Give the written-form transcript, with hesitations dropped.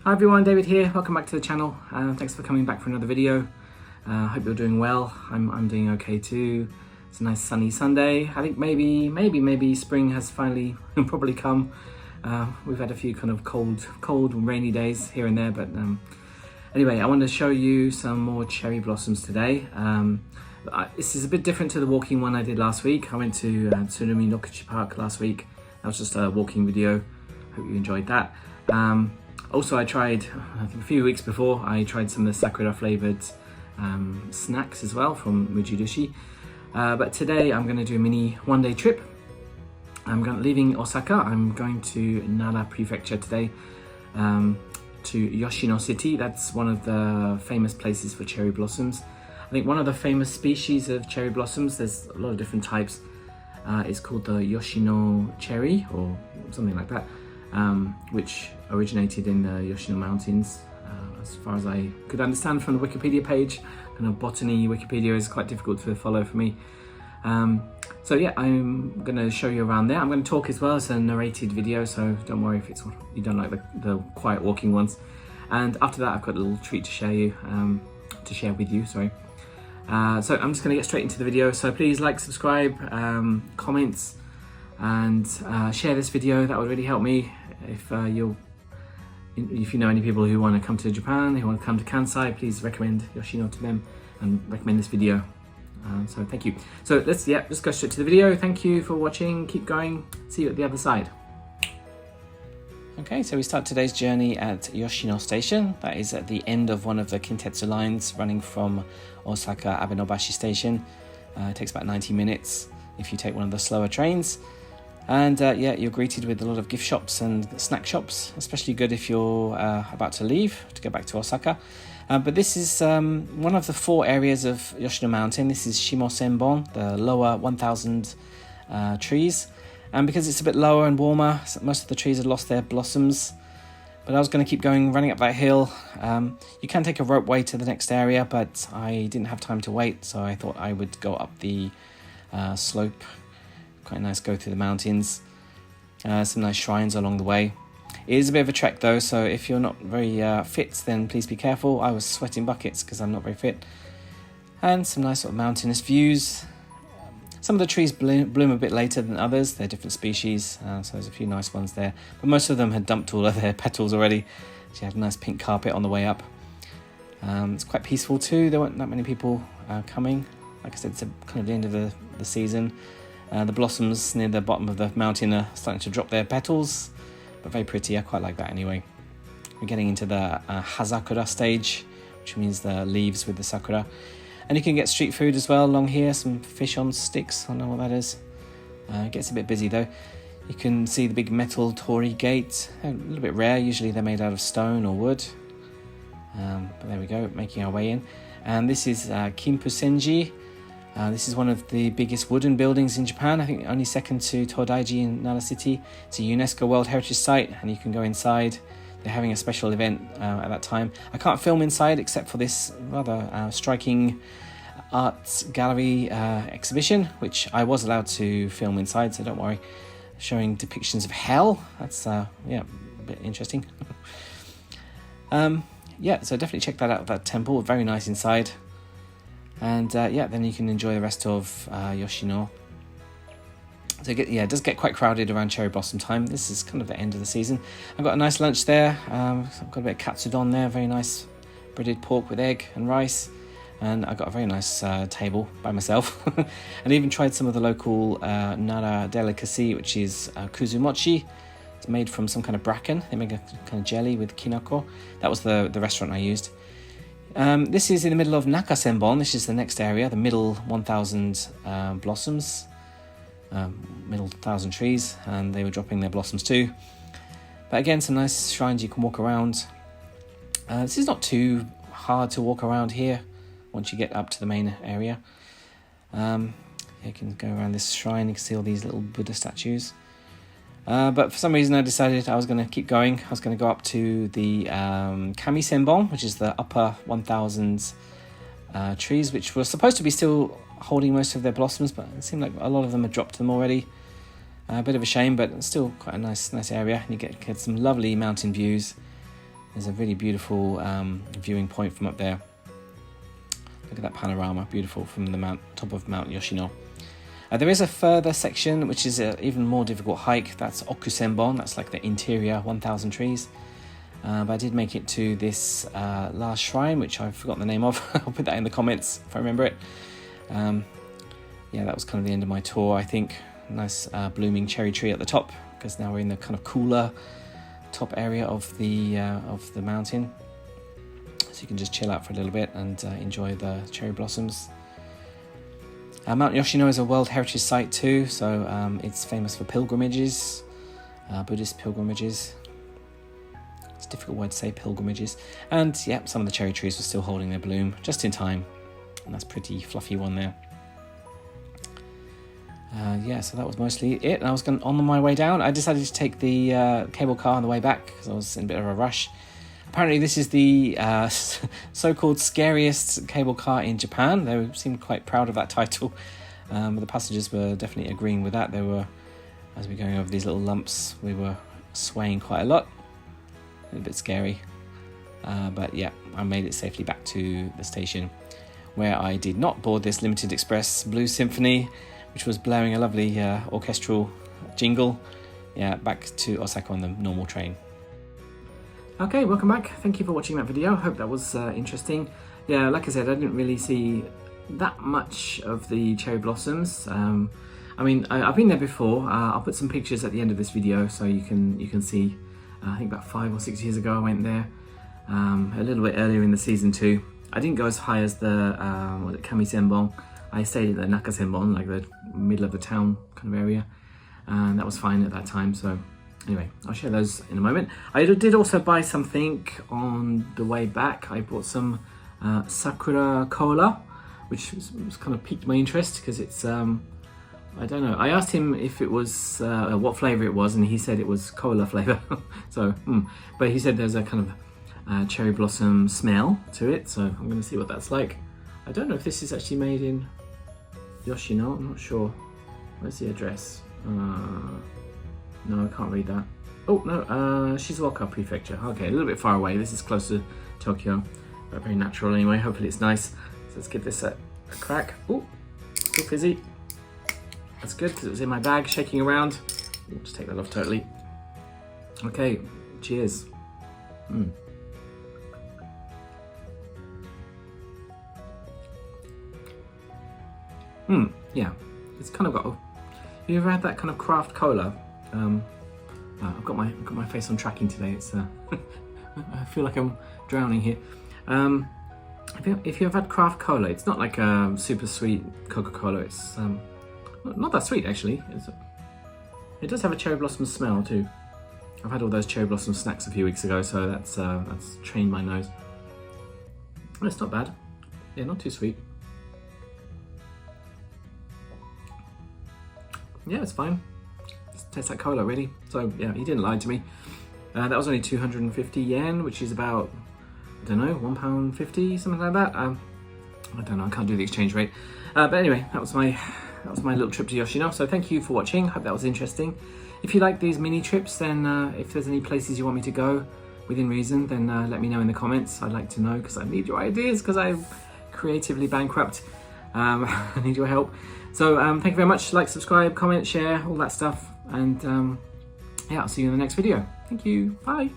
Hi everyone, David here. Welcome back to the channel. Thanks for coming back for another video. Hope you're doing well. I'm doing okay too. It's a nice sunny Sunday. I think maybe spring has finally probably come. We've had a few kind of cold and rainy days here and there, but anyway, I want to show you some more cherry blossoms today. This is a bit different to the walking one I did last week. I went to Tsurumi Nokuchi Park last week. That was just a walking video. Hope you enjoyed that. Also, I tried, I think a few weeks before, I tried some of the sakura flavored snacks as well from Mujirushi. But today I'm going to do a mini one-day trip. Leaving Osaka. I'm going to Nara Prefecture today, to Yoshino City. That's one of the famous places for cherry blossoms. I think one of the famous species of cherry blossoms, there's a lot of different types, is called the Yoshino cherry or something like that. Which originated in the Yoshino Mountains, as far as I could understand from the Wikipedia page. Kind of botany Wikipedia is quite difficult to follow for me. So yeah, I'm going to show you around there. I'm going to talk as well. It's a narrated video, so don't worry if you don't like the quiet walking ones. And after that, I've got a little treat to share with you. Sorry. So I'm just going to get straight into the video. So please like, subscribe, comments, and share this video. That would really help me. If you know any people who want to come to Japan, who want to come to Kansai, please recommend Yoshino to them and recommend this video. So thank you. So let's just go straight to the video. Thank you for watching. Keep going. See you at the other side. Okay, so we start today's journey at Yoshino Station. That is at the end of one of the Kintetsu lines running from Osaka-Abenobashi Station. It takes about 90 minutes if you take one of the slower trains. And you're greeted with a lot of gift shops and snack shops, especially good if you're about to leave to go back to Osaka. But this is one of the 4 areas of Yoshino Mountain. This is Shimo-senbon, the lower 1,000 trees. And because it's a bit lower and warmer, most of the trees have lost their blossoms. But I was going to keep going, running up that hill. You can take a rope way to the next area, but I didn't have time to wait, so I thought I would go up the slope. Quite nice, go through the mountains. Some nice shrines along the way. It is a bit of a trek though, so if you're not very fit, then please be careful. I was sweating buckets because I'm not very fit. And some nice sort of mountainous views. Some of the trees bloom a bit later than others. They're different species, so there's a few nice ones there. But most of them had dumped all of their petals already. So you had a nice pink carpet on the way up. It's quite peaceful too. There weren't that many people coming. Like I said, it's kind of the end of the season. The blossoms near the bottom of the mountain are starting to drop their petals, but very pretty. I quite like that anyway. We're getting into the hazakura stage, which means the leaves with the sakura. And you can get street food as well along here, some fish on sticks, I don't know what that is. It gets a bit busy though. You can see the big metal torii gate, a little bit rare, usually they're made out of stone or wood. But there we go, making our way in. And this is Kimpusen-ji. This is one of the biggest wooden buildings in Japan, I think only second to Todaiji in Nara City. It's a UNESCO World Heritage Site and you can go inside. They're having a special event at that time. I can't film inside except for this rather striking art gallery exhibition, which I was allowed to film inside, so don't worry. Showing depictions of hell. That's a bit interesting. So definitely check that out, that temple. Very nice inside. And then you can enjoy the rest of Yoshino. So it does get quite crowded around cherry blossom time. This is kind of the end of the season. I've got a nice lunch there. I've got a bit of katsudon there, very nice breaded pork with egg and rice. And I got a very nice table by myself. And even tried some of the local Nara delicacy, which is kuzumochi. It's made from some kind of bracken. They make a kind of jelly with kinako. That was the restaurant I used. This is in the middle of Naka-senbon. This is the next area, the middle 1,000 blossoms, middle 1,000 trees, and they were dropping their blossoms too. But again, some nice shrines you can walk around. This is not too hard to walk around here once you get up to the main area. You can go around this shrine, you can see all these little Buddha statues. But for some reason I decided I was going to keep going. I was going to go up to the Kami-senbon, which is the upper 1,000 trees, which were supposed to be still holding most of their blossoms, but it seemed like a lot of them had dropped them already. A bit of a shame, but still quite a nice area. And you get some lovely mountain views. There's a really beautiful viewing point from up there. Look at that panorama, beautiful from the top of Mount Yoshino. There is a further section which is an even more difficult hike. That's Oku-senbon, that's like the interior 1,000 trees. But I did make it to this last shrine, which I've forgotten the name of. I'll put that in the comments if I remember it. Yeah, that was kind of the end of my tour, I think. Nice blooming cherry tree at the top, because now we're in the kind of cooler top area of the mountain. So you can just chill out for a little bit and enjoy the cherry blossoms. Mount Yoshino is a World Heritage Site too, so it's famous for pilgrimages, Buddhist pilgrimages. It's a difficult word to say, pilgrimages. And yeah, some of the cherry trees were still holding their bloom just in time. And that's pretty fluffy one there. Yeah, so that was mostly it. And I was on my way down. I decided to take the cable car on the way back because I was in a bit of a rush. Apparently this is the so-called scariest cable car in Japan. They seemed quite proud of that title. The passengers were definitely agreeing with that. They were, as we were going over these little lumps, we were swaying quite a lot. A bit scary. But yeah, I made it safely back to the station, where I did not board this limited express Blue Symphony, which was blaring a lovely orchestral jingle. Yeah, back to Osaka on the normal train. Okay, welcome back. Thank you for watching that video. Hope that was interesting. Yeah, like I said, I didn't really see that much of the cherry blossoms. I mean, I've been there before. I'll put some pictures at the end of this video so you can see. I think about 5 or 6 years ago I went there, a little bit earlier in the season too. I didn't go as high as the Kami-senbon. I stayed at the Naka-senbon, like the middle of the town kind of area, and that was fine at that time. So anyway, I'll share those in a moment. I did also buy something on the way back. I bought some sakura cola, which was kind of piqued my interest because it's, I don't know. I asked him if it was, what flavour it was, and he said it was cola flavour. So, but he said there's a kind of cherry blossom smell to it, so I'm going to see what that's like. I don't know if this is actually made in Yoshino, I'm not sure. Where's the address? No, I can't read that. Oh, no, Shizuoka Prefecture. Okay, a little bit far away. This is close to Tokyo, but very natural anyway. Hopefully it's nice. So let's give this a crack. Oh, still fizzy. That's good, because it was in my bag, shaking around. I'll just take that off totally. Okay, cheers. Yeah, it's kind of got. Have you ever had that kind of craft cola? I've got my face on tracking today. It's I feel like I'm drowning here. If you have had craft cola, it's not like a super sweet Coca-Cola. It's not that sweet actually. It does have a cherry blossom smell too. I've had all those cherry blossom snacks a few weeks ago, so that's trained my nose. It's not bad. Yeah, not too sweet. Yeah, it's fine. It tastes like cola, really. So yeah, he didn't lie to me. That was only 250 yen, which is about, I don't know, £1.50, something like that. I don't know, I can't do the exchange rate. But anyway, that was my little trip to Yoshino. So thank you for watching. Hope that was interesting. If you like these mini trips, then if there's any places you want me to go within reason, then let me know in the comments. I'd like to know, because I need your ideas, because I'm creatively bankrupt. I need your help. So thank you very much. Like, subscribe, comment, share, all that stuff. And yeah, I'll see you in the next video. Thank you. Bye.